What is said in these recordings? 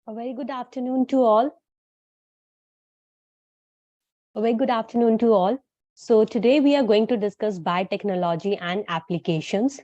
A very good afternoon to all. A very good afternoon to all. So today we are going to discuss biotechnology and applications.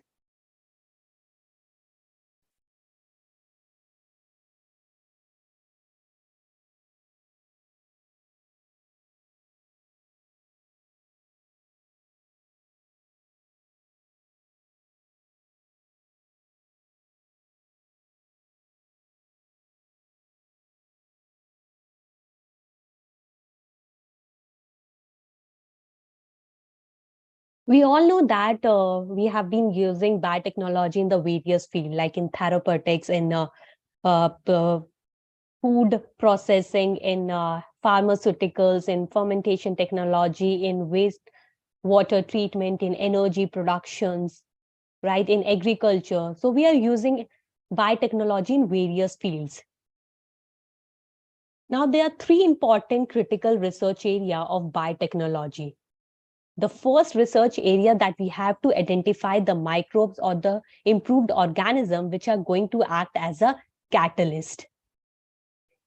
We all know that we have been using biotechnology in the various fields, like in therapeutics, in food processing, in pharmaceuticals, in fermentation technology, in waste water treatment, in energy productions, right, in agriculture. So we are using biotechnology in various fields. Now, there are three important critical research areas of biotechnology. The first research area that we have to identify the microbes or the improved organism which are going to act as a catalyst.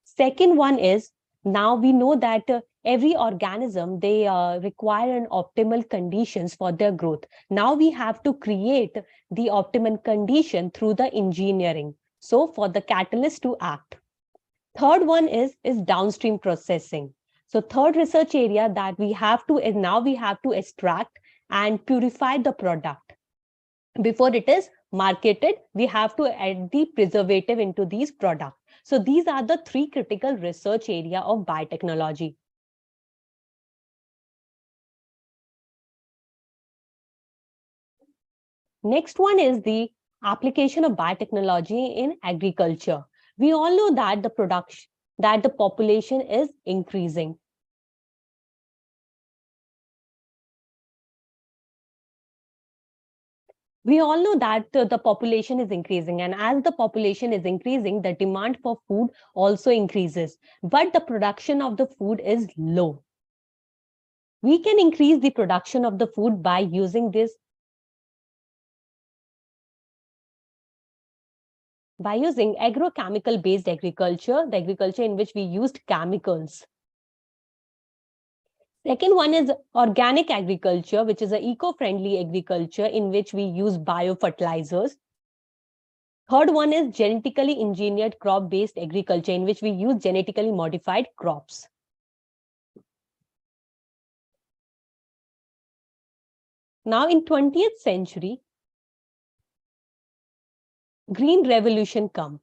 Second one is, now we know that every organism, they require an optimal conditions for their growth. Now we have to create the optimal condition through the engineering. So for the catalyst to act. Third one is downstream processing. So third research area that we have to is, now we have to extract and purify the product. Before it is marketed, we have to add the preservative into these products. So these are the three critical research area of biotechnology. Next one is the application of biotechnology in agriculture. We all know that the population is increasing. We all know that the population is increasing, and as the population is increasing, the demand for food also increases, but the production of the food is low. We can increase the production of the food by using agrochemical based agriculture, the agriculture in which we used chemicals. Second one is organic agriculture, which is an eco-friendly agriculture in which we use biofertilizers. Third one is genetically engineered crop-based agriculture, in which we use genetically modified crops. Now in 20th century, Green Revolution come.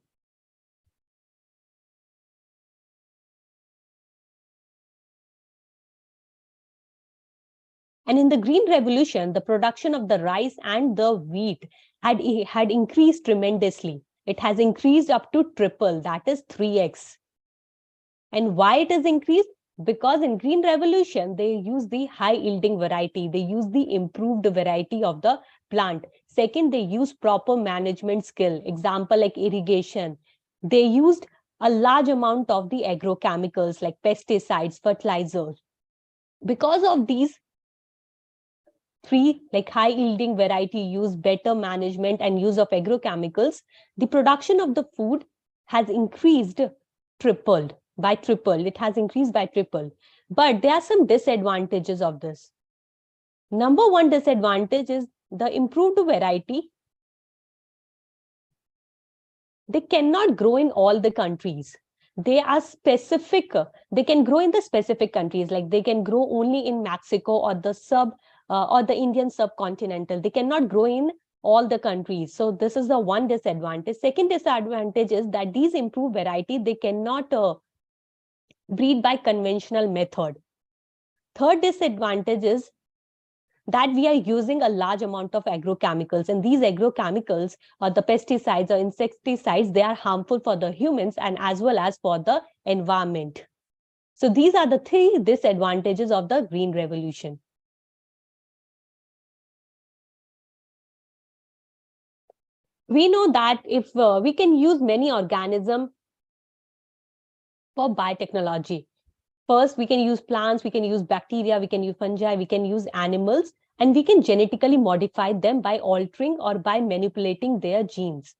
And in the Green Revolution, the production of the rice and the wheat had increased tremendously. It has increased up to triple, that is 3x. And why it is increased? Because in Green Revolution, they use the high yielding variety. They use the improved variety of the plant. Second, they use proper management skill. Example like irrigation. They used a large amount of the agrochemicals like pesticides, fertilizers. Because of these three, like high yielding variety use, better management, and use of agrochemicals, the production of the food has increased tripled by triple. It has increased by triple. But there are some disadvantages of this. Number one disadvantage is the improved variety. They cannot grow in all the countries. They are specific. They can grow in the specific countries, like they can grow only in Mexico or the Indian subcontinental. They cannot grow in all the countries. So this is the one disadvantage. Second disadvantage is that these improved variety, they cannot breed by conventional method. Third disadvantage is that we are using a large amount of agrochemicals, and these agrochemicals or the pesticides or insecticides, they are harmful for the humans and as well as for the environment. So these are the three disadvantages of the Green Revolution. We know that if we can use many organisms for biotechnology. First, we can use plants, we can use bacteria, we can use fungi, we can use animals, and we can genetically modify them by altering or by manipulating their genes.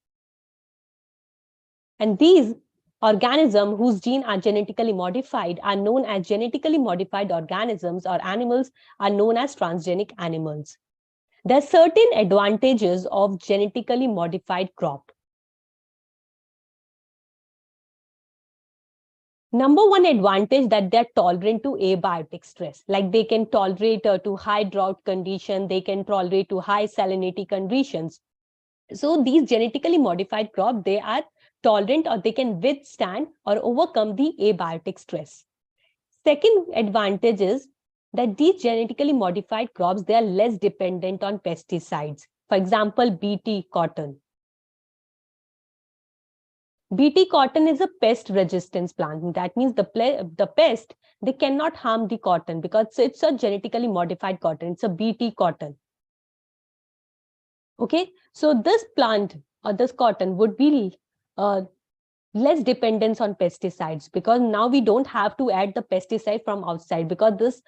And these Organisms whose genes are genetically modified are known as genetically modified organisms, or animals are known as transgenic animals. There are certain advantages of genetically modified crop. Number one advantage, that they're tolerant to abiotic stress. Like they can tolerate to high drought condition, they can tolerate to high salinity conditions. So these genetically modified crop, they are tolerant, or they can withstand or overcome the abiotic stress. Second advantage is that these genetically modified crops, they are less dependent on pesticides. For example, BT cotton. BT cotton is a pest resistance plant. That means the pest, they cannot harm the cotton because it's a genetically modified cotton. It's a BT cotton. Okay, so this plant or this cotton would be less dependence on pesticides, because now we don't have to add the pesticide from outside, because this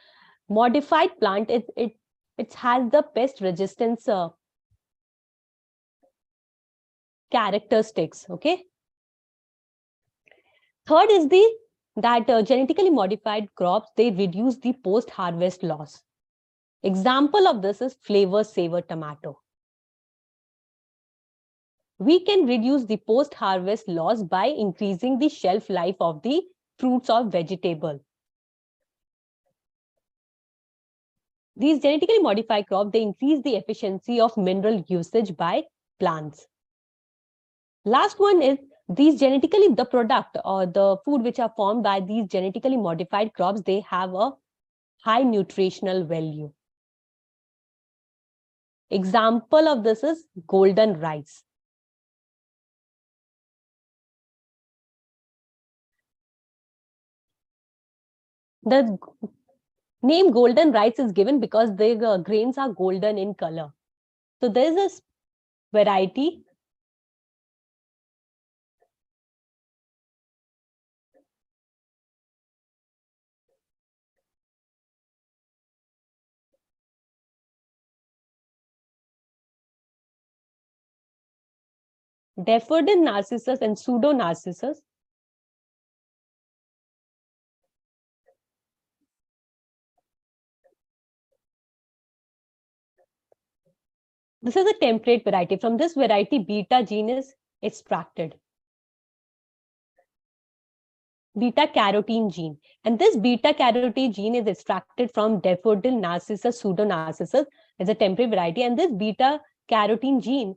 modified plant, it has the pest resistance characteristics. Okay. Third is that genetically modified crops, they reduce the post harvest loss. Example of this is flavor saver tomato. We can reduce the post harvest loss by increasing the shelf life of the fruits or vegetable. These genetically modified crops, they increase the efficiency of mineral usage by plants. Last one is the product or the food which are formed by these genetically modified crops, they have a high nutritional value. Example of this is golden rice. The name golden rice is given because the grains are golden in color. So there is a variety. Daffodil Narcissus and Pseudo Narcissus. This is a temperate variety. From this variety, beta gene is extracted. Beta carotene gene. And this beta carotene gene is extracted from Daffodil Narcissus, Pseudo Narcissus. It's a temperate variety. And this beta carotene gene,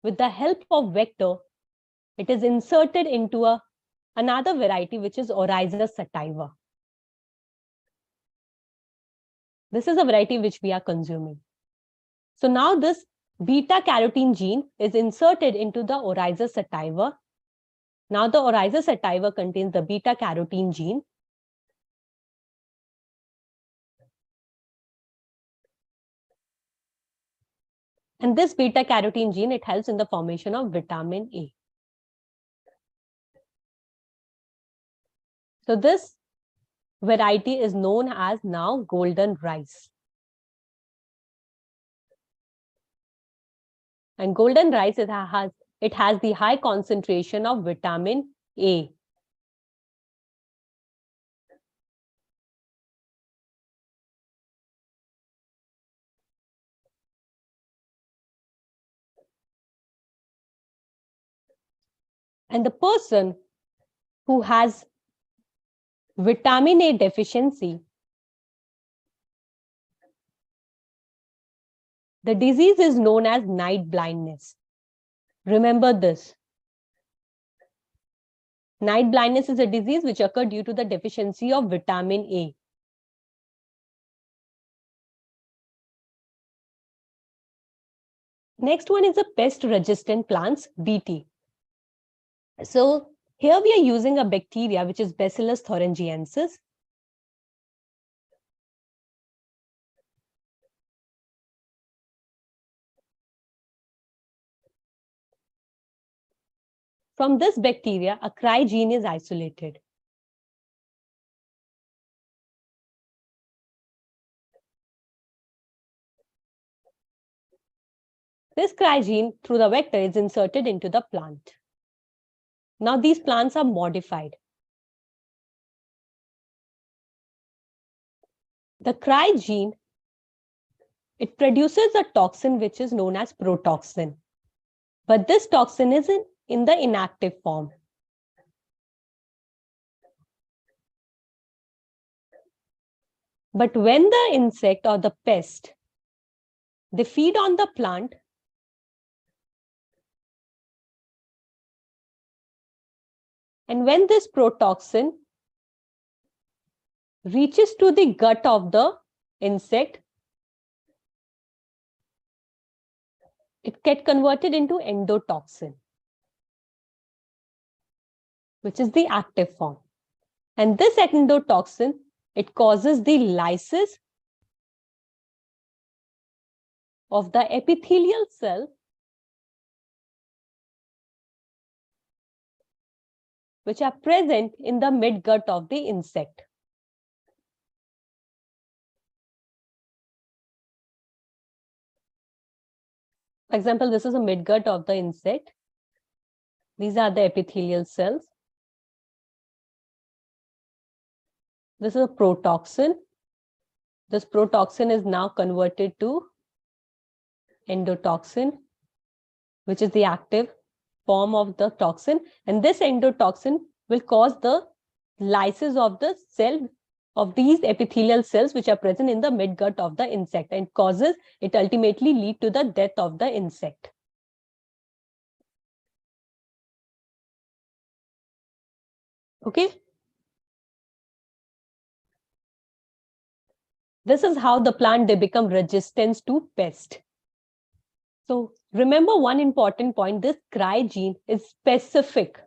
with the help of vector, it is inserted into another variety, which is Oryza sativa. This is a variety which we are consuming. So now this beta carotene gene is inserted into the Oryza sativa. Now the Oryza sativa contains the beta carotene gene. And this beta carotene gene, it helps in the formation of vitamin A. So this variety is known as now golden rice. And golden rice, it has the high concentration of vitamin A. And the person who has vitamin A deficiency, the disease is known as night blindness. Remember this. Night blindness is a disease which occurs due to the deficiency of vitamin A. Next one is the pest resistant plants, BT. So here we are using a bacteria which is Bacillus thuringiensis. From this bacteria, a cry gene is isolated. This cry gene through the vector is inserted into the plant. Now these plants are modified. The cry gene, it produces a toxin which is known as protoxin. But this toxin is in the inactive form. But when the insect or the pest, they feed on the plant, and when this protoxin reaches to the gut of the insect, it gets converted into endotoxin, which is the active form. And this endotoxin, it causes the lysis of the epithelial cell, which are present in the midgut of the insect. For example, this is a midgut of the insect. These are the epithelial cells. This is a protoxin. This protoxin is now converted to endotoxin, which is the active form of the toxin. And this endotoxin will cause the lysis of the cell of these epithelial cells which are present in the midgut of the insect, and causes it ultimately lead to the death of the insect. Okay. This is how the plant, they become resistant to pest. So remember one important point, this cry gene is specific.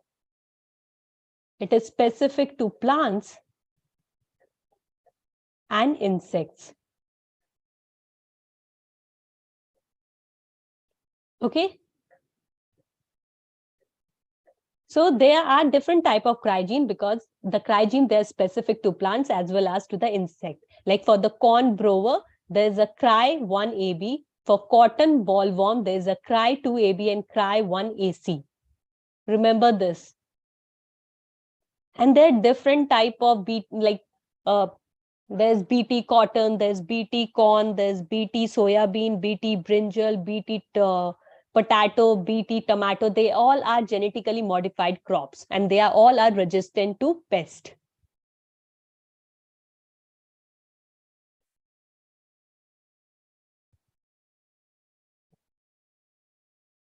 It is specific to plants and insects. Okay. So there are different type of cry gene, because the cry gene, they're specific to plants as well as to the insect. Like for the corn borer, there's a cry 1AB. For cotton bollworm, there's a cry 2AB and cry 1AC. Remember this. And there are different type of there's BT cotton, there's BT corn, there's BT soybean, BT brinjal, BT potato, BT tomato. They all are genetically modified crops, and they are all are resistant to pest.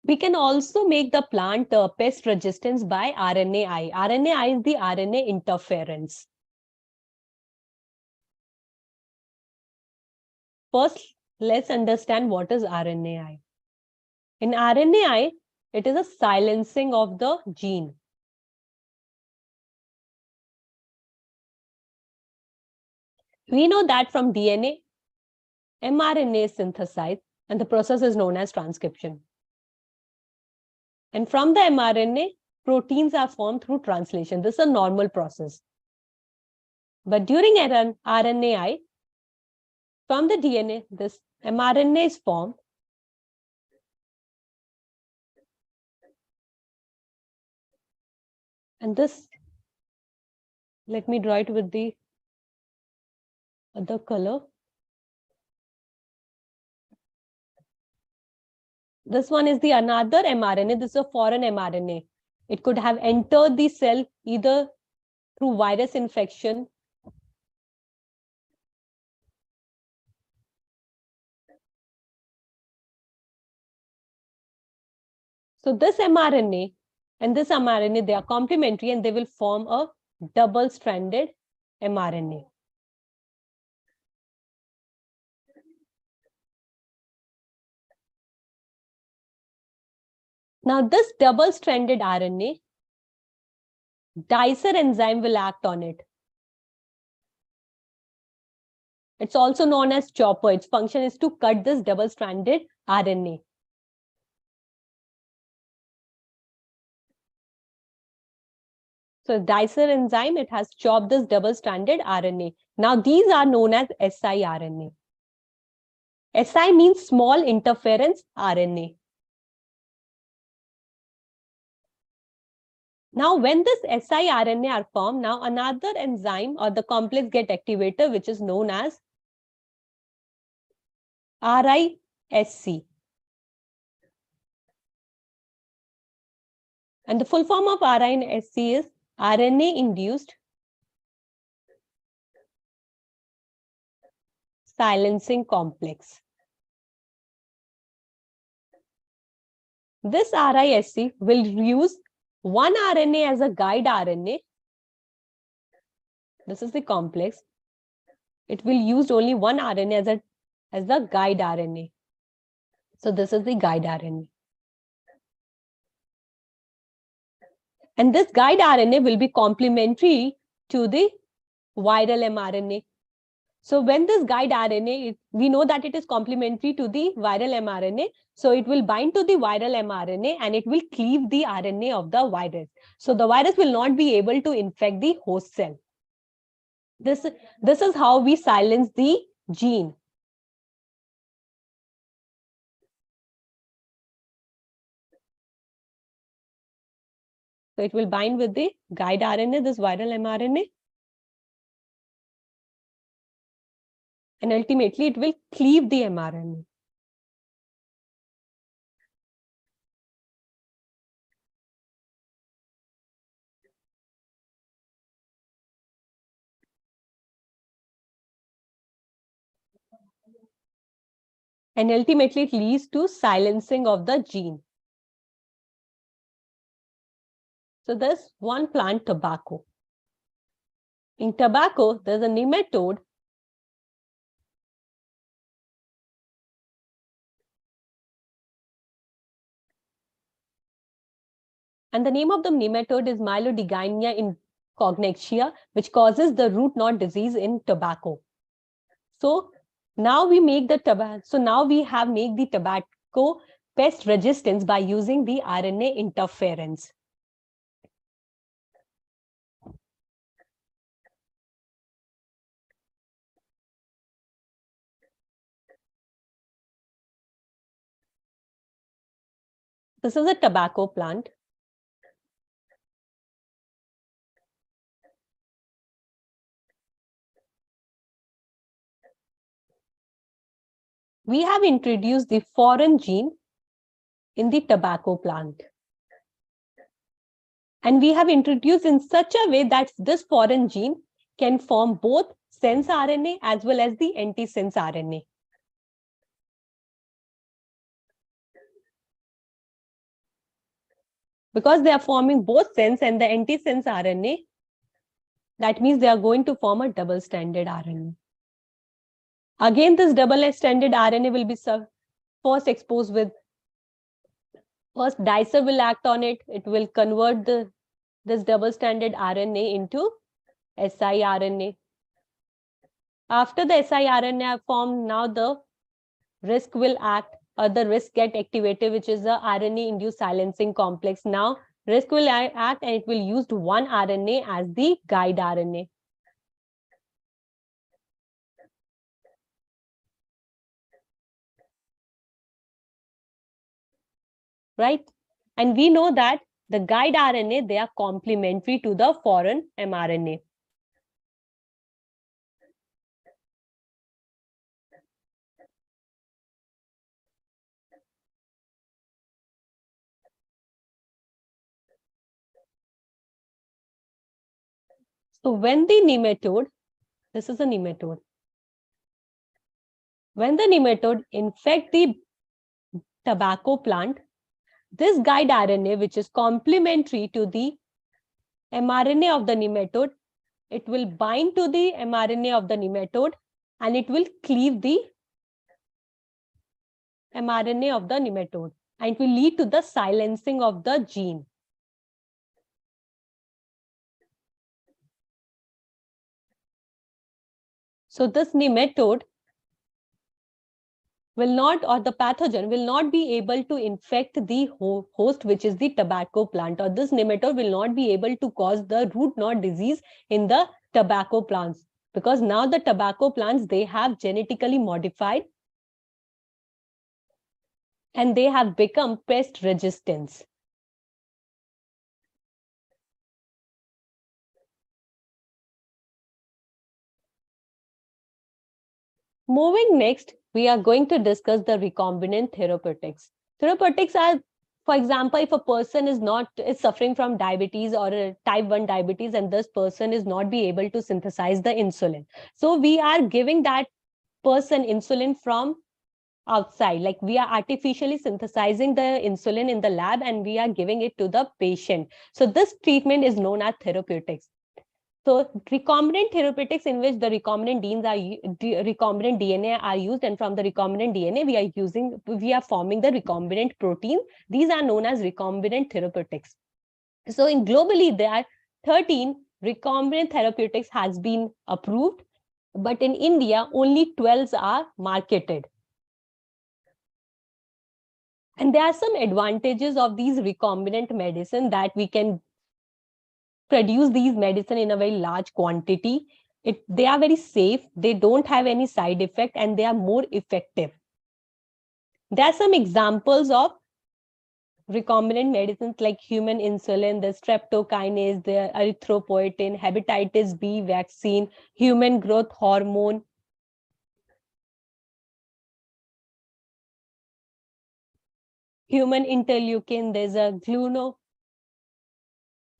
We can also make the plant pest resistance by RNAi. RNAi is the RNA interference. First, let's understand what is RNAi. In RNAi, it is a silencing of the gene. We know that from DNA, mRNA is synthesized, and the process is known as transcription. And from the mRNA, proteins are formed through translation. This is a normal process. But during RNAi, from the DNA, this mRNA is formed. And this, let me draw it with the other color. This one is the another mRNA. This is a foreign mRNA. It could have entered the cell either through virus infection, so this mRNA and this mRNA, they are complementary and they will form a double-stranded mRNA. Now, this double-stranded RNA, dicer enzyme will act on it. It's also known as chopper. Its function is to cut this double-stranded RNA. So dicer enzyme, it has chopped this double-stranded RNA. Now these are known as siRNA. Si means small interference RNA. Now, when this siRNA are formed, now another enzyme or the complex get activated, which is known as RISC. And the full form of RISC is RNA-induced silencing complex. This RISC will use one RNA as a guide RNA. This is the complex. It will use only one RNA as the guide RNA. So this is the guide RNA. And this guide RNA will be complementary to the viral mRNA. So when this guide RNA, we know that it is complementary to the viral mRNA. So it will bind to the viral mRNA and it will cleave the RNA of the virus. So the virus will not be able to infect the host cell. This is how we silence the gene. So it will bind with the guide RNA, this viral mRNA. And ultimately, it will cleave the mRNA. And ultimately, it leads to silencing of the gene. So there's one plant, tobacco. In tobacco, there's a nematode. And the name of the nematode is Mylodygenia incognita, which causes the root knot disease in tobacco. So now we make the tobacco. So now we have made the tobacco pest resistance by using the RNA interference. This is a tobacco plant. We have introduced the foreign gene in the tobacco plant. And we have introduced in such a way that this foreign gene can form both sense RNA as well as the antisense RNA. Because they are forming both sense and the antisense RNA, that means they are going to form a double-stranded RNA. Again, this double-stranded RNA will be first exposed with, first dicer will act on it. It will convert this double-stranded RNA into siRNA. After the siRNA are formed, now the RISC will act, or the RISC get activated, which is the RNA-induced silencing complex. Now, RISC will act and it will use one RNA as the guide RNA. Right? And we know that the guide RNA, they are complementary to the foreign mRNA. So when the nematode, this is a nematode. When the nematode infect the tobacco plant, this guide RNA, which is complementary to the mRNA of the nematode, it will bind to the mRNA of the nematode and it will cleave the mRNA of the nematode and it will lead to the silencing of the gene. So this nematode will not, or the pathogen will not be able to infect the host, which is the tobacco plant, or this nematode will not be able to cause the root knot disease in the tobacco plants, because now the tobacco plants, they have genetically modified and they have become pest resistant. Moving next, we are going to discuss the recombinant therapeutics. Therapeutics are, for example, if a person is suffering from diabetes or type 1 diabetes, and this person is not be able to synthesize the insulin. So we are giving that person insulin from outside, like we are artificially synthesizing the insulin in the lab and we are giving it to the patient. So this treatment is known as therapeutics. So recombinant therapeutics, in which the recombinant recombinant DNA are used, and from the recombinant DNA we are forming the recombinant protein. These are known as recombinant therapeutics. So in globally there are 13 recombinant therapeutics has been approved, but in India only 12 are marketed. And there are some advantages of these recombinant medicine, that we can produce these medicine in a very large quantity. They are very safe, they don't have any side effect, and they are more effective. There are some examples of recombinant medicines like human insulin, the streptokinase, the erythropoietin, hepatitis B vaccine, human growth hormone, human interleukin, there's a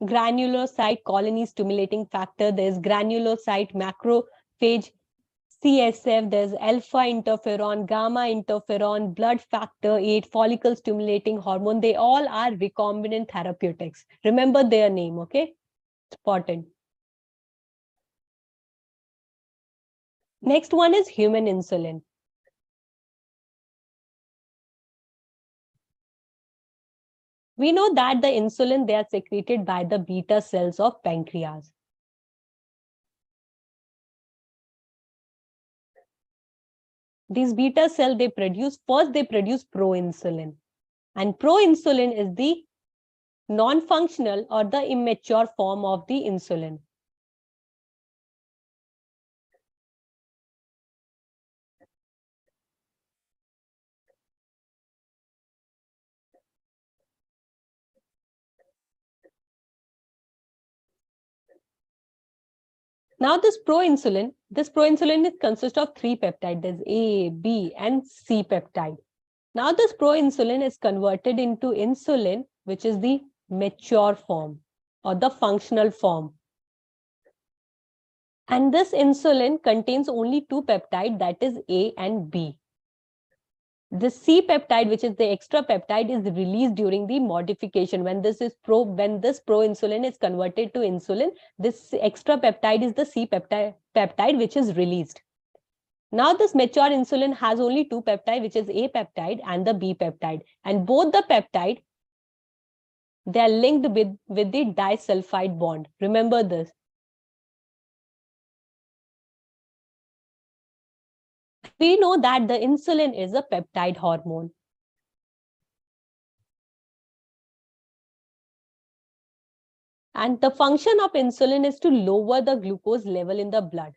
granulocyte colony stimulating factor, there's granulocyte macrophage, CSF, there's alpha interferon, gamma interferon, blood factor 8, follicle stimulating hormone. They all are recombinant therapeutics. Remember their name, okay? Important. Next one is human insulin. We know that the insulin, they are secreted by the beta cells of pancreas. These beta cells, they produce proinsulin. And proinsulin is the non-functional or the immature form of the insulin. Now this proinsulin consists of 3 peptides. There's A, B, and C peptide. Now this proinsulin is converted into insulin, which is the mature form or the functional form. And this insulin contains only 2 peptides, that is A and B. The C peptide, which is the extra peptide, is released during the modification. When this proinsulin is converted to insulin, this extra peptide is the C peptide which is released. Now this mature insulin has only 2 peptides, which is A peptide and the B peptide, and both the peptide, they are linked with the disulfide bond. Remember this. We know that the insulin is a peptide hormone. And the function of insulin is to lower the glucose level in the blood.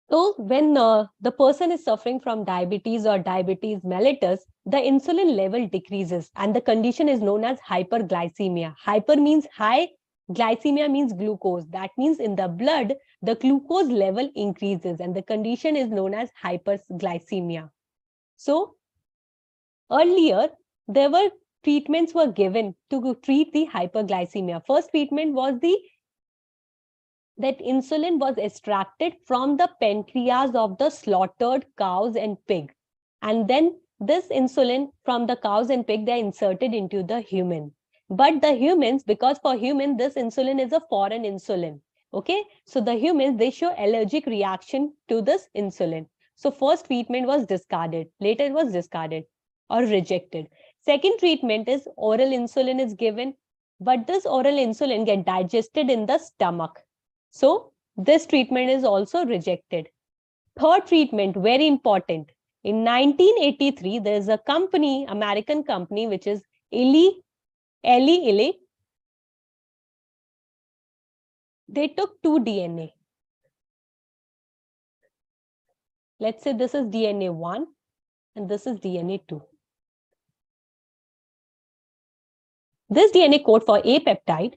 So when the person is suffering from diabetes or diabetes mellitus, the insulin level decreases and the condition is known as hyperglycemia. Hyper means high, glycemia means glucose. That means in the blood, the glucose level increases and the condition is known as hyperglycemia. So earlier, there were treatments were given to treat the hyperglycemia. First treatment was that insulin was extracted from the pancreas of the slaughtered cows and pig. And then this insulin from the cows and pig, they are inserted into the human. But the humans, because for human, this insulin is a foreign insulin. Okay, so the humans, they show allergic reaction to this insulin. So first treatment was discarded. Later it was discarded or rejected. Second treatment is oral insulin is given, but this oral insulin get digested in the stomach. So this treatment is also rejected. Third treatment, very important. In 1983, there is a company, American company, which is Eli Lilly. They took 2 DNA. Let's say this is DNA 1 and this is DNA2. This DNA code for A peptide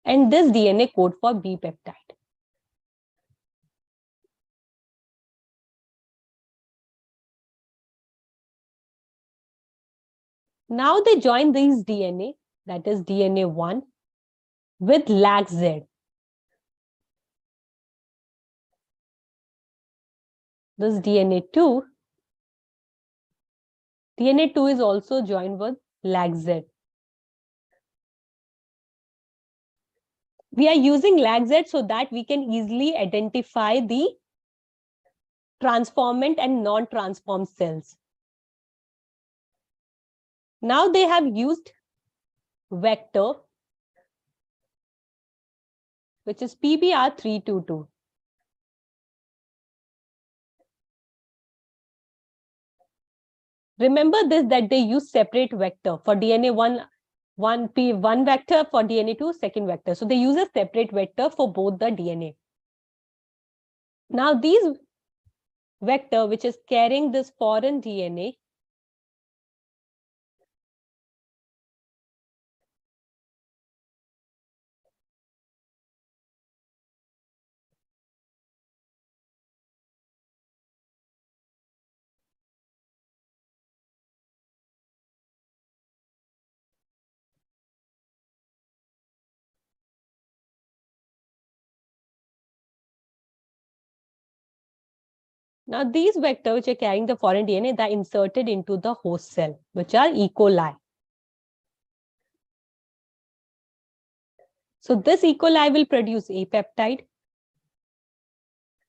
and this DNA code for B peptide. Now they join these DNA, that is DNA1, with LAC-Z. This DNA2 is also joined with LAC-Z. We are using LAC-Z so that we can easily identify the transformant and non-transformed cells. Now they have used vector, which is PBR322. Remember this, that they use separate vector for DNA1, one vector, for DNA2, second vector. So they use a separate vector for both the DNA. Now these vector, which is carrying this foreign DNA, now these vectors which are carrying the foreign DNA, they are inserted into the host cell, which are E. coli. So this E. coli will produce A peptide.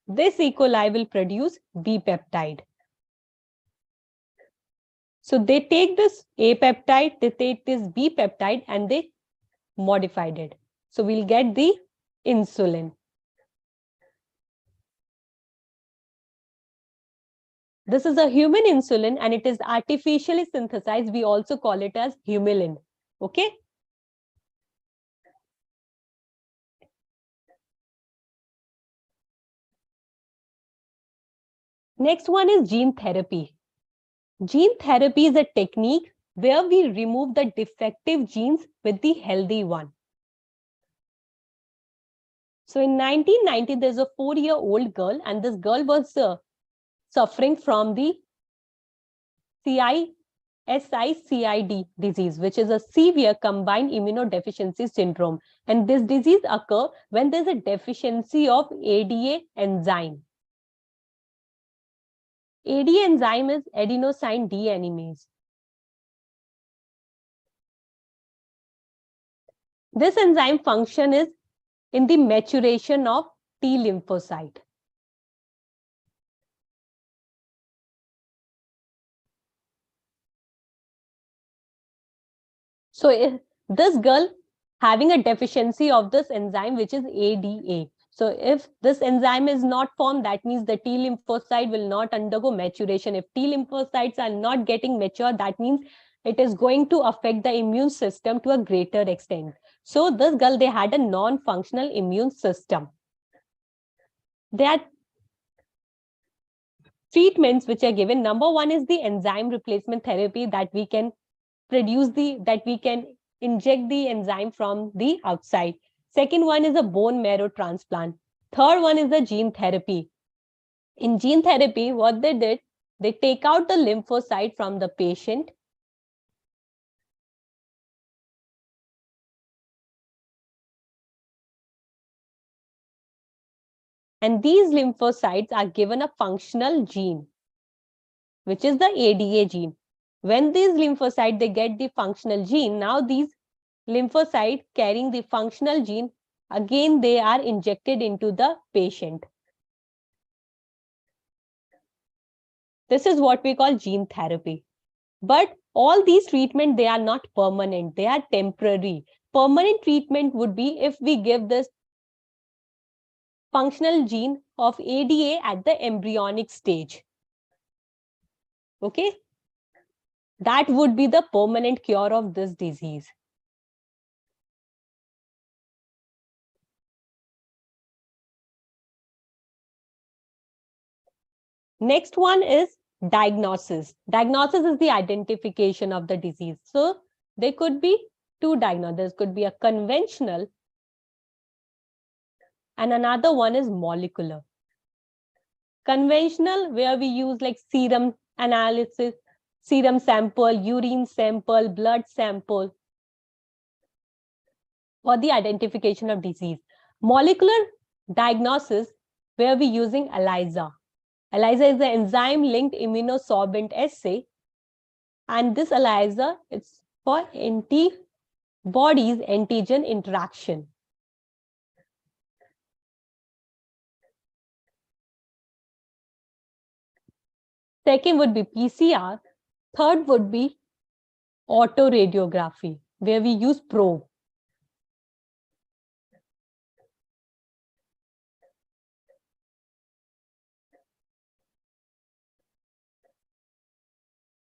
This E. coli will produce B peptide. So they take this A peptide, they take this B peptide, and they modified it. So we'll get the insulin. This is a human insulin and it is artificially synthesized. We also call it as humulin. Okay. Next one is gene therapy. Gene therapy is a technique where we remove the defective genes with the healthy one. So in 1990, there's a 4-year-old girl, and this girl was suffering from the SICID disease, which is a severe combined immunodeficiency syndrome. And this disease occurs when there's a deficiency of ADA enzyme. ADA enzyme is adenosine deaminase. This enzyme function is in the maturation of T lymphocyte. So if this girl having a deficiency of this enzyme, which is ADA. So if this enzyme is not formed, that means the T lymphocyte will not undergo maturation. If T lymphocytes are not getting mature, that means it is going to affect the immune system to a greater extent. So this girl, they had a non-functional immune system. There are treatments which are given. Number one is the enzyme replacement therapy, that we can inject the enzyme from the outside. Second one is a bone marrow transplant. Third one is the gene therapy. In gene therapy, what they did, they take out the lymphocyte from the patient. And these lymphocytes are given a functional gene, which is the ADA gene. When these lymphocytes, they get the functional gene, now these lymphocytes carrying the functional gene, again, they are injected into the patient. This is what we call gene therapy. But all these treatments, they are not permanent, they are temporary. Permanent treatment would be if we give this functional gene of ADA at the embryonic stage. Okay? That would be the permanent cure of this disease. Next one is diagnosis. Diagnosis is the identification of the disease. So there could be two diagnoses. There could be a conventional and another one is molecular. Conventional, where we use like serum analysis, serum sample, urine sample, blood sample for the identification of disease. Molecular diagnosis, where we're using ELISA. ELISA is the enzyme-linked immunosorbent assay, and this ELISA is for antibodies antigen interaction. Second would be PCR. Third would be autoradiography, where we use probe.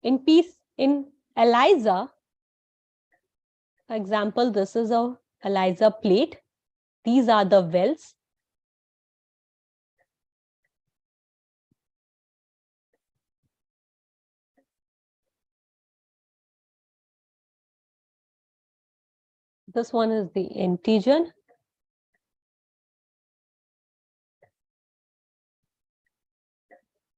In ELISA, for example, this is a ELISA plate. These are the wells. This one is the antigen.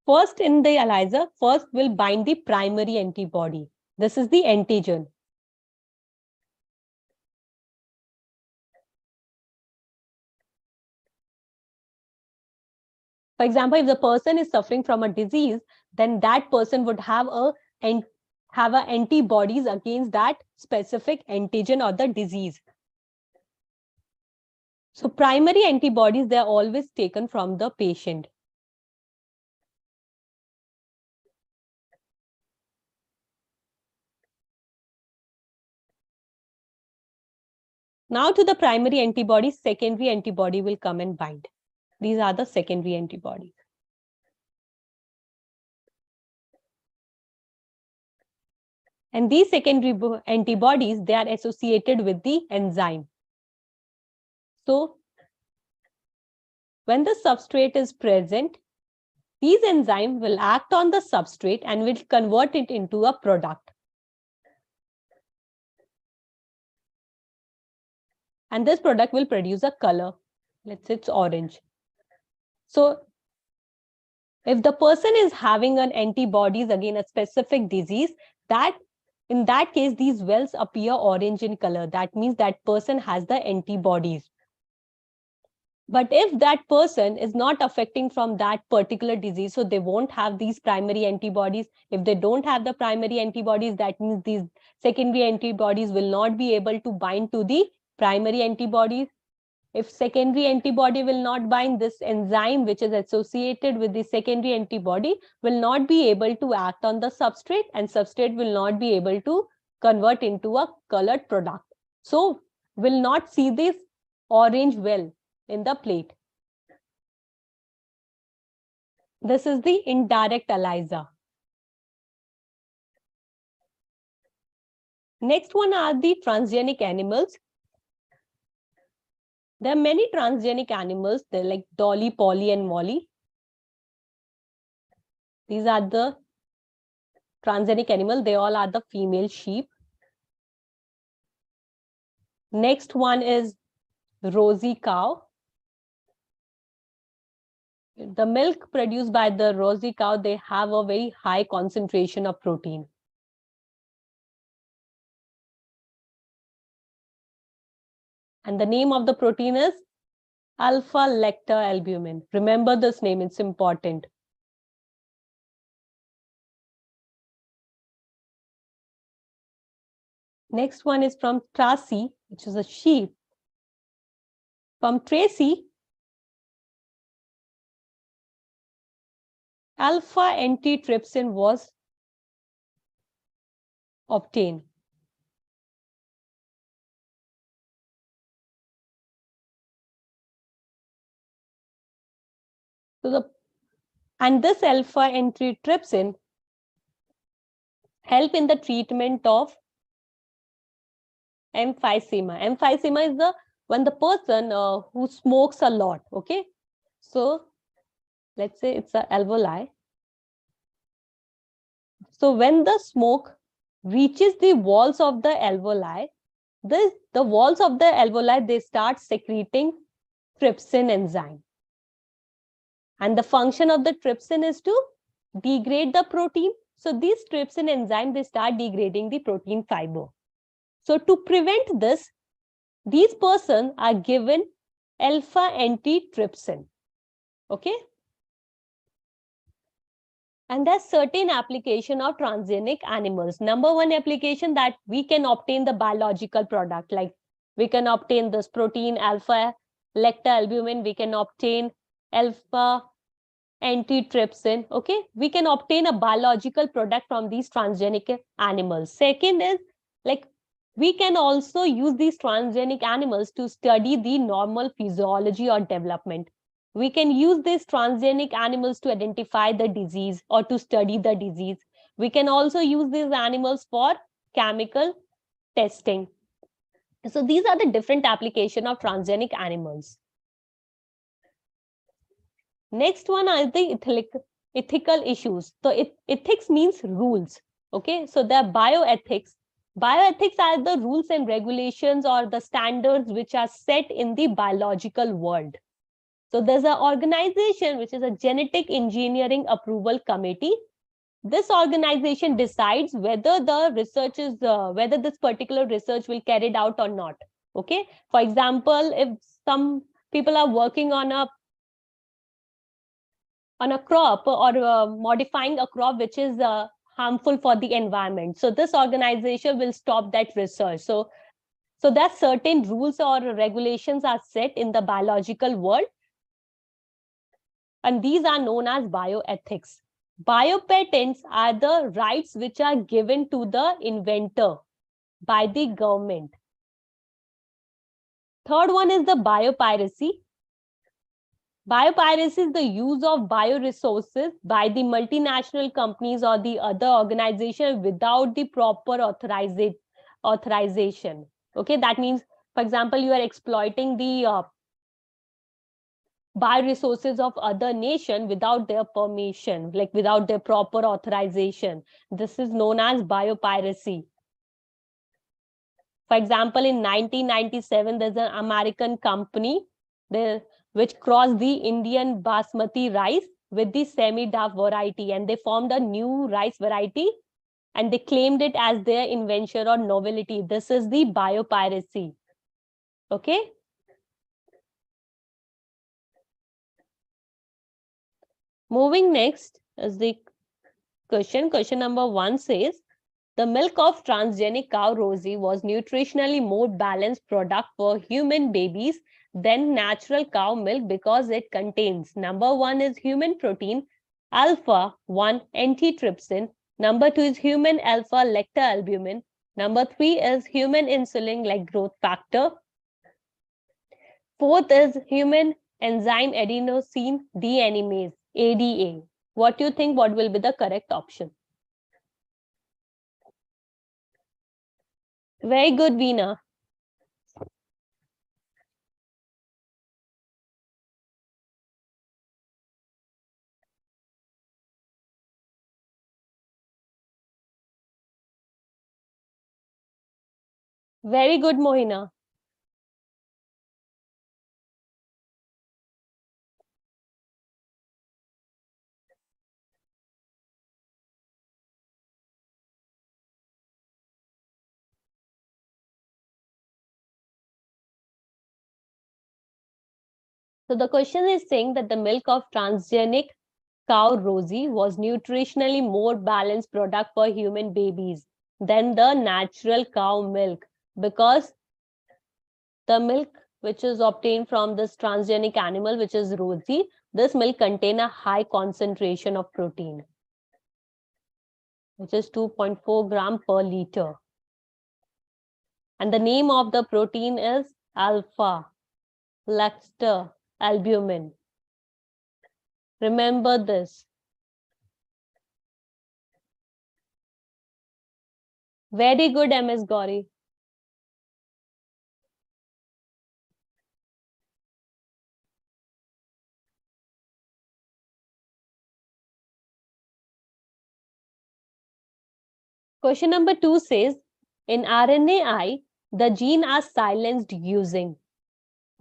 First in the ELISA, first will bind the primary antibody. This is the antigen. For example, if the person is suffering from a disease, then that person would have antibodies against that specific antigen or the disease. So primary antibodies, they're always taken from the patient. Now to the primary antibodies, secondary antibody will come and bind. These are the secondary antibodies. And these secondary antibodies, they are associated with the enzyme. So when the substrate is present, these enzymes will act on the substrate and will convert it into a product. And this product will produce a color. Let's say it's orange. So if the person is having an antibodies against a specific disease, in that case, these wells appear orange in color. That means that person has the antibodies. But if that person is not affecting from that particular disease, so they won't have these primary antibodies. If they don't have the primary antibodies, that means these secondary antibodies will not be able to bind to the primary antibodies. If secondary antibody will not bind, this enzyme which is associated with the secondary antibody will not be able to act on the substrate, and substrate will not be able to convert into a colored product. So will not see this orange well in the plate. This is the indirect ELISA. Next one are the transgenic animals. There are many transgenic animals. They're like Dolly, Polly, and Molly. These are the transgenic animals. They all are the female sheep. Next one is rosy cow. The milk produced by the rosy cow, they have a very high concentration of protein. And the name of the protein is alpha-lactalbumin. Remember this name, it's important. Next one is from Tracy, which is a sheep. From Tracy, alpha antitrypsin was obtained. So this alpha antitrypsin help in the treatment of emphysema. Emphysema is when the person who smokes a lot. Okay, so let's say it's a alveoli. So when the smoke reaches the walls of the alveoli, the walls of the alveoli, they start secreting trypsin enzyme. And the function of the trypsin is to degrade the protein. So these trypsin enzyme, they start degrading the protein fiber. So to prevent this, these persons are given alpha antitrypsin. Okay. And there's certain application of transgenic animals. Number one application that we can obtain the biological product, like we can obtain this protein alpha lactalbumin, we can obtain alpha antitrypsin. Okay, we can obtain a biological product from these transgenic animals. Second is, like, we can also use these transgenic animals to study the normal physiology or development. We can use these transgenic animals to identify the disease or to study the disease. We can also use these animals for chemical testing. So these are the different application of transgenic animals. Next one are the ethical issues. So ethics means rules. Okay, so the bioethics. Bioethics are the rules and regulations or the standards which are set in the biological world. So there's an organization which is a genetic engineering approval committee. This organization decides whether the research is whether this particular research will carried out or not. Okay, for example, if some people are working on a crop or modifying a crop which is harmful for the environment, so this organization will stop that research. So that certain rules or regulations are set in the biological world, and these are known as bioethics. Biopatents are the rights which are given to the inventor by the government. Third one is the biopiracy. Biopiracy is the use of bioresources by the multinational companies or the other organization without the proper authorization. Okay, that means, for example, you are exploiting the bioresources of other nation without their permission, like without their proper authorization. This is known as biopiracy. For example, in 1997, there's an American company there which crossed the Indian basmati rice with the semi-dark variety, and they formed a new rice variety and they claimed it as their invention or novelty. This is the biopiracy. Okay. Moving next is the question. Question number 1 says, the milk of transgenic cow Rosie was nutritionally more balanced product for human babies than natural cow milk because it contains, number 1 is human protein, alpha 1 antitrypsin, number 2 is human alpha lactalbumin, number 3 is human insulin like growth factor, fourth is human enzyme adenosine deaminase, ADA. What do you think? What will be the correct option? Very good, Veena. Very good, Mohina. So the question is saying that the milk of transgenic cow Rosie was nutritionally more balanced product for human babies than the natural cow milk, because the milk which is obtained from this transgenic animal, which is Rosie, this milk contain a high concentration of protein, which is 2.4 gram per liter. And the name of the protein is alpha lactalbumin. Remember this. Very good, MS Gauri. Question number 2 says, in RNAi, the gene are silenced using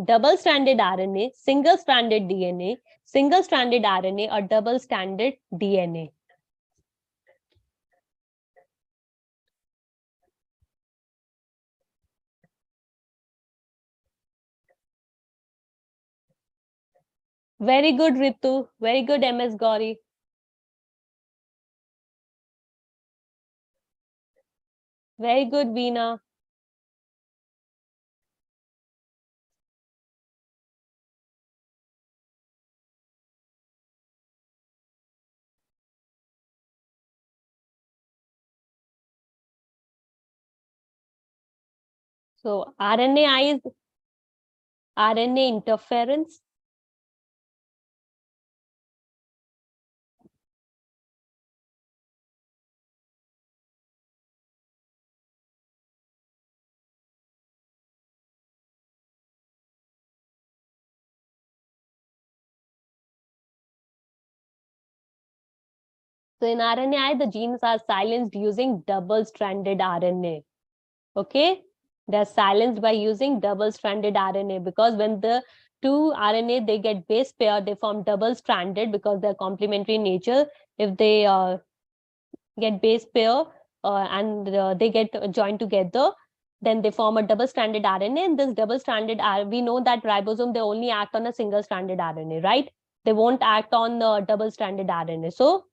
double-stranded RNA, single-stranded DNA, single-stranded RNA, or double-stranded DNA. Very good, Ritu. Very good, MS Gauri. Very good, Veena. So RNAi is RNA interference. So in RNAi, the genes are silenced using double-stranded RNA. Okay, they're silenced by using double-stranded RNA, because when the two RNA they get base pair, they form double-stranded because they're complementary in nature. If they get base pair and they get joined together, then they form a double-stranded RNA. And this double-stranded RNA, we know that ribosome, they only act on a single-stranded RNA, right? They won't act on the double-stranded RNA. So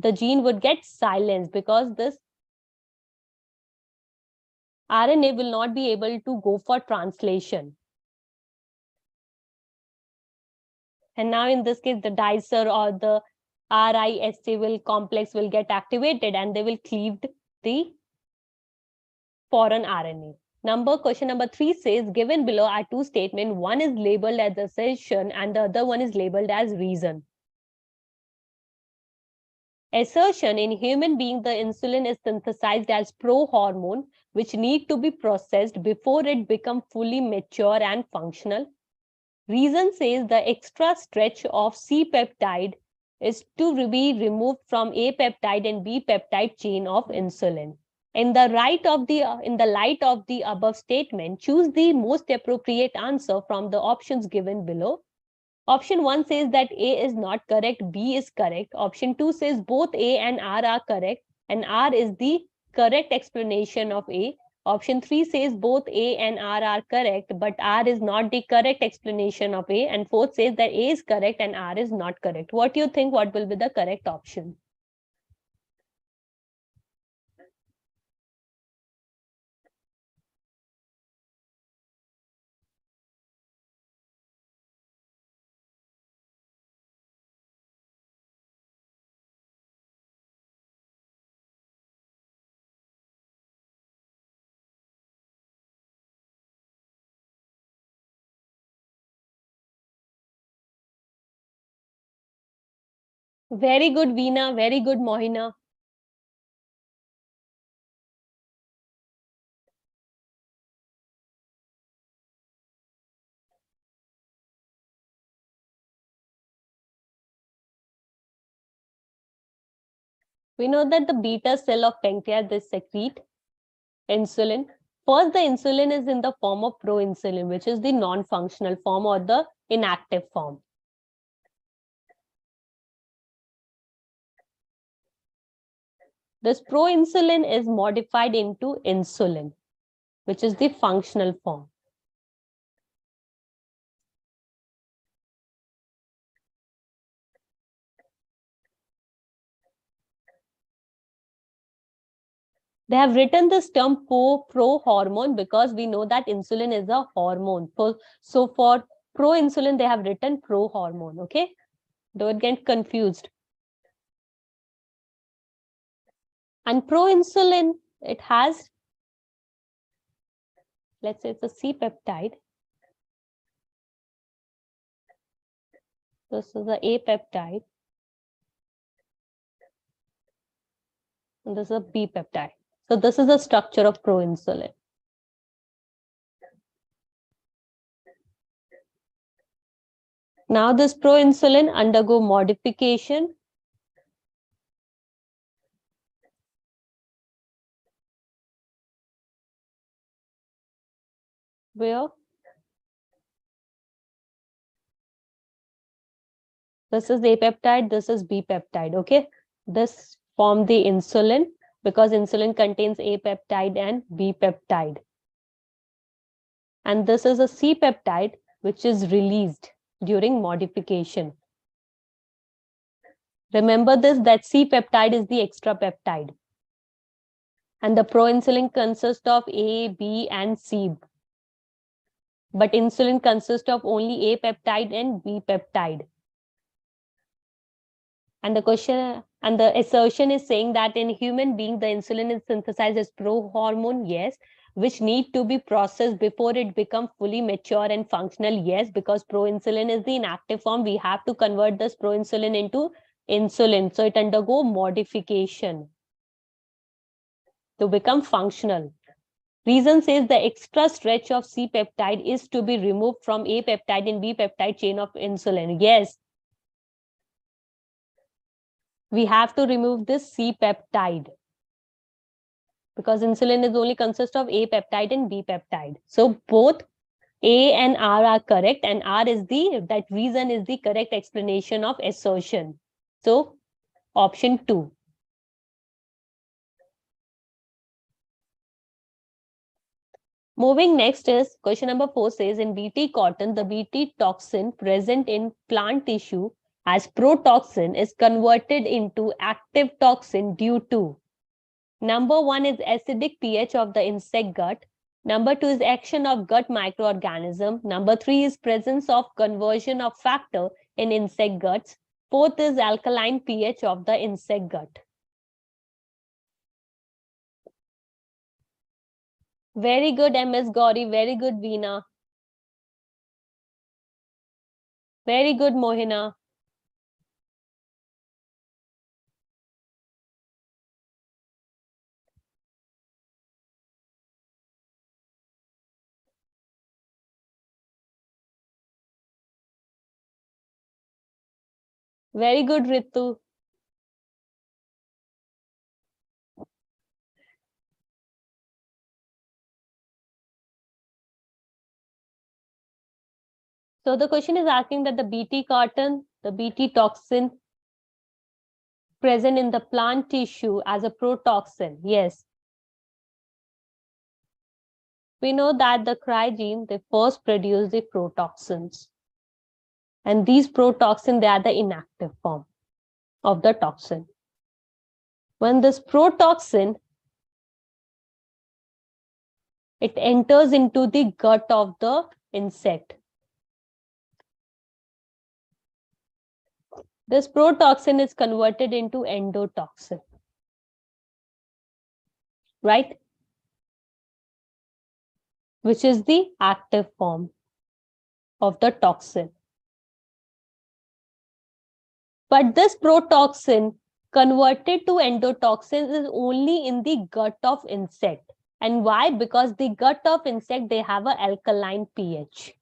the gene would get silenced because this RNA will not be able to go for translation. And now in this case, the dicer or the RISA complex will get activated and they will cleave the foreign RNA. Question number 3 says, given below are two statements. One is labeled as assertion and the other one is labeled as reason. Assertion: in human being, the insulin is synthesized as prohormone, which need to be processed before it become fully mature and functional. Reason says the extra stretch of C-peptide is to be removed from A peptide and B peptide chain of insulin. In the light of the above statement, choose the most appropriate answer from the options given below. Option 1 says that A is not correct, B is correct. Option 2 says both A and R are correct, and R is the correct explanation of A. Option 3 says both A and R are correct, but R is not the correct explanation of A. And fourth says that A is correct and R is not correct. What do you think? What will be the correct option? Very good, Veena. Very good, Mohina. We know that the beta cell of pancreas, they secrete insulin. First, the insulin is in the form of proinsulin, which is the non-functional form or the inactive form. This proinsulin is modified into insulin, which is the functional form. They have written this term pro-hormone because we know that insulin is a hormone. So for proinsulin, they have written pro-hormone, okay? Don't get confused. And proinsulin, it has, let's say it's a C-peptide. This is the A peptide. And this is a B peptide. So this is the structure of proinsulin. Now this proinsulin undergo modification Where? This is A peptide, this is B peptide, okay? This form the insulin because insulin contains A peptide and B peptide. And this is a C peptide which is released during modification. Remember this, that C peptide is the extra peptide. And the proinsulin consists of A, B, and C. But insulin consists of only A peptide and B peptide. And the question and the assertion is saying that in human being, the insulin is synthesized as prohormone, yes, which need to be processed before it become fully mature and functional, yes, because proinsulin is the inactive form. We have to convert this proinsulin into insulin. So it undergo modification to become functional. Reason says the extra stretch of C peptide is to be removed from A peptide and B peptide chain of insulin. Yes, we have to remove this C peptide because insulin is only consists of A peptide and B peptide. So both A and R are correct, and R is that reason is the correct explanation of assertion. So option 2. Moving next is question number 4 says in BT cotton, the BT toxin present in plant tissue as protoxin is converted into active toxin due to number 1 is acidic pH of the insect gut. Number 2 is action of gut microorganism. Number 3 is presence of conversion of factor in insect guts. Fourth is alkaline pH of the insect gut. Very good, MS Gauri. Very good, Veena. Very good, Mohina. Very good, Ritu. So the question is asking that the BT carton, the BT toxin present in the plant tissue as a protoxin. Yes. We know that the cry gene, they first produce the protoxins. And these protoxins, they are the inactive form of the toxin. When this protoxin, it enters into the gut of the insect. This protoxin is converted into endotoxin, right? Which is the active form of the toxin. But this protoxin converted to endotoxin is only in the gut of insect. And why? Because the gut of insect, they have an alkaline pH.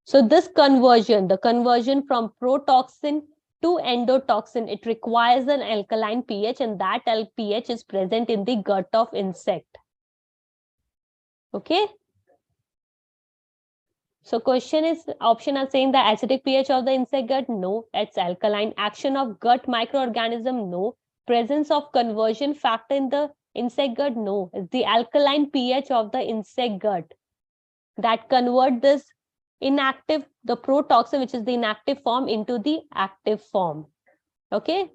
So this conversion, the conversion from protoxin to endotoxin, it requires an alkaline pH, and that pH is present in the gut of insect. Okay. So question is, option are saying the acidic pH of the insect gut, no, it's alkaline. Action of gut microorganism, no. Presence of conversion factor in the insect gut, no. It's the alkaline pH of the insect gut that convert this inactive, the protoxin, which is the inactive form, into the active form. Okay.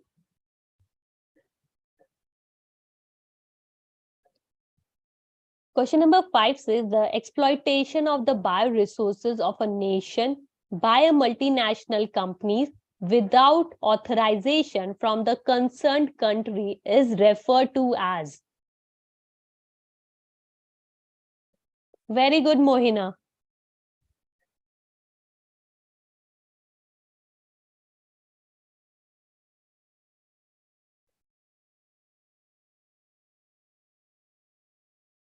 Question number 5 says the exploitation of the bioresources of a nation by a multinational companies without authorization from the concerned country is referred to as. Very good, Mohina.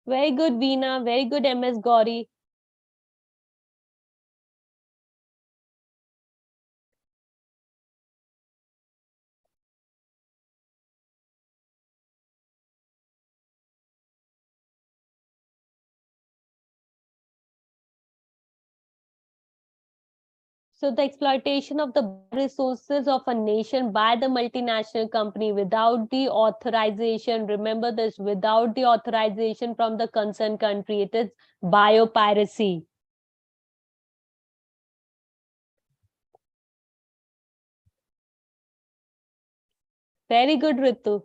Very good, Veena. Very good, MS Gauri. So the exploitation of the resources of a nation by the multinational company without the authorization, remember this, without the authorization from the concerned country, it is biopiracy. Very good, Ritu.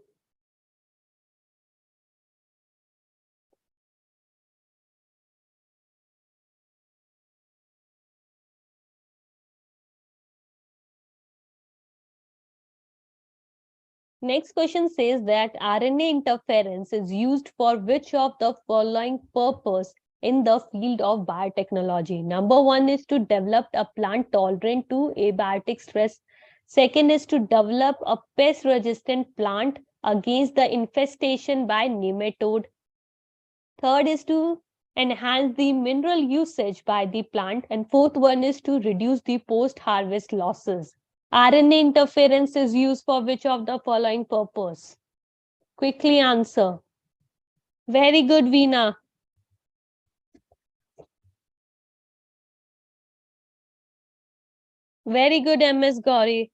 Next question says that RNA interference is used for which of the following purpose in the field of biotechnology? Number one is to develop a plant tolerant to abiotic stress. Second is to develop a pest resistant plant against the infestation by nematode. Third is to enhance the mineral usage by the plant. And fourth one is to reduce the post-harvest losses. RNA interference is used for which of the following purpose? Quickly answer. Very good, Veena. Very good, MS Gauri.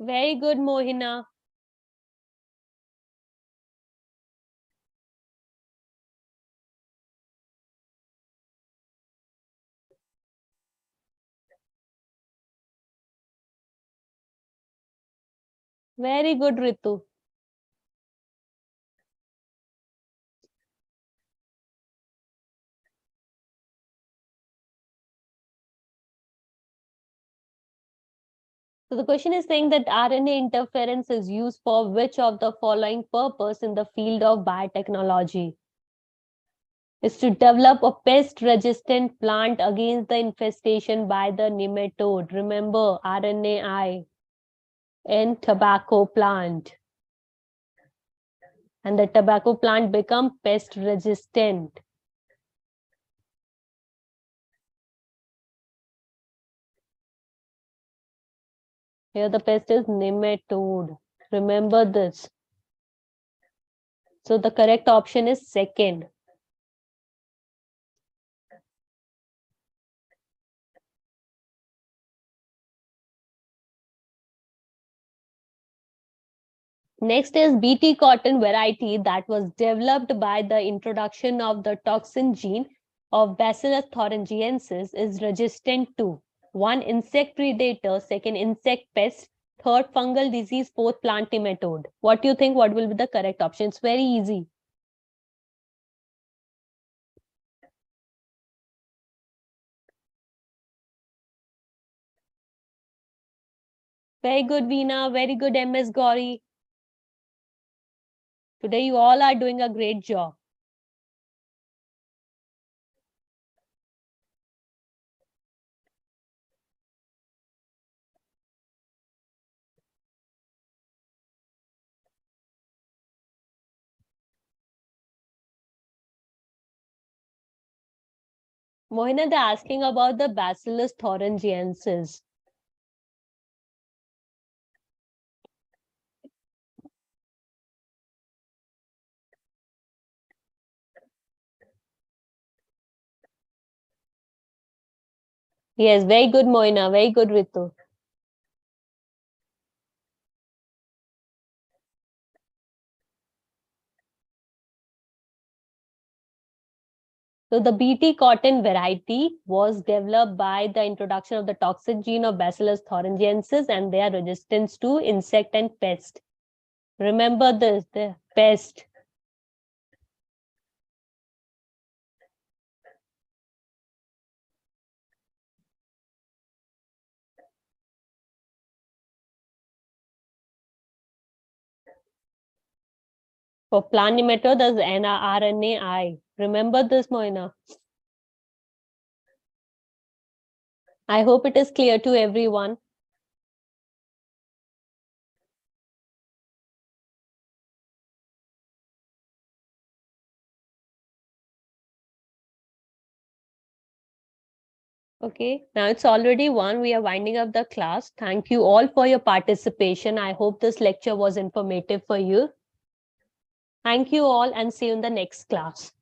Very good, Mohina. Very good, Ritu. So the question is saying that RNA interference is used for which of the following purpose in the field of biotechnology? Is to develop a pest-resistant plant against the infestation by the nematode. Remember, RNAi in tobacco plant. And the tobacco plant become pest-resistant. Here the pest is nematode. Remember this. So the correct option is second. Next is BT cotton variety that was developed by the introduction of the toxin gene of Bacillus thuringiensis is resistant to one insect predator, second insect pest, third fungal disease, fourth plant nematode. What do you think? What will be the correct option? It's very easy. Very good, Veena. Very good, MS Gauri. Today you all are doing a great job. Mohina, they're asking about the Bacillus thuringiensis. Yes, very good, Moina. Very good, Ritu. So the BT cotton variety was developed by the introduction of the toxic gene of Bacillus thuringiensis and their resistance to insect and pest. Remember this, the pest. For plant nematode, there's RNAi. Remember this, Moina. I hope it is clear to everyone. Okay, now it's already 1. We are winding up the class. Thank you all for your participation. I hope this lecture was informative for you. Thank you all and see you in the next class.